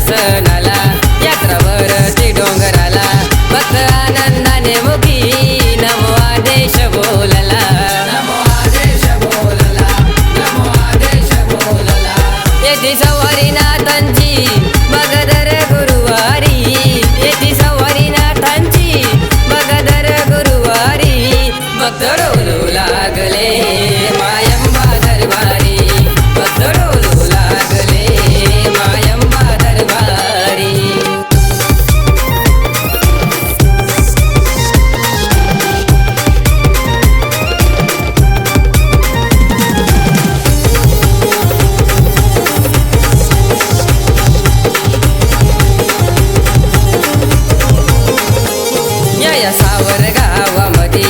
सणाला यात्रावरती डोंगराला भक्त आनंदाने मुखी नमो आदेश बोलला नमो आदेश बोलला नमो आदेश बोलला येथे सवारी नाथांची बगदर गुरुवारी येथे सवारी नाथांची बगदर गुरुवारी भक्त डोलू लागले मायंबा दरबारी भक्त डोलू लागले मायंबा दरबारी या सावर गावामध्ये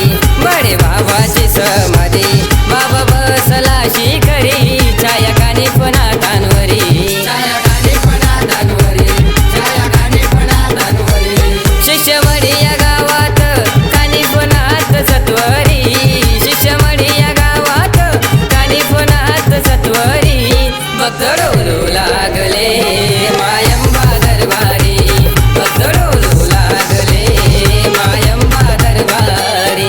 बडे बाबाची समाधी बाबा बसला शिखरी छाया कानिफनाथांवरी छाया कानिफनाथांवरी छाया कानिफनाथांवरी शिष्यमढी या गावात कानिफनाथ सत्वरी शिष्यमढी या गावात कानिफनाथ सत्वरी भक्त डोलू लागले मायंबा दरबारी भक्त डोलू लागले मायंबा दरबारी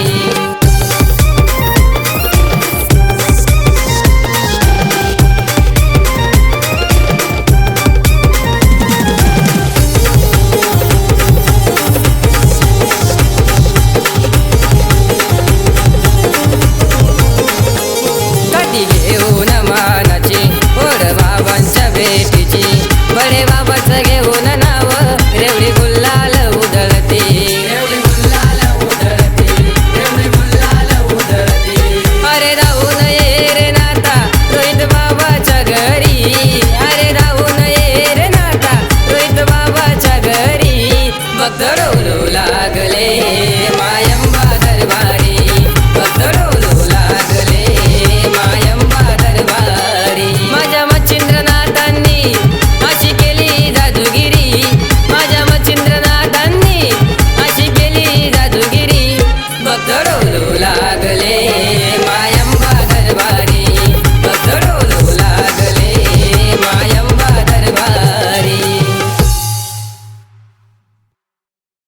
कधी घेऊन मानाची ओढ बाबांच्या भेटीची बडे बाबाचं घेऊन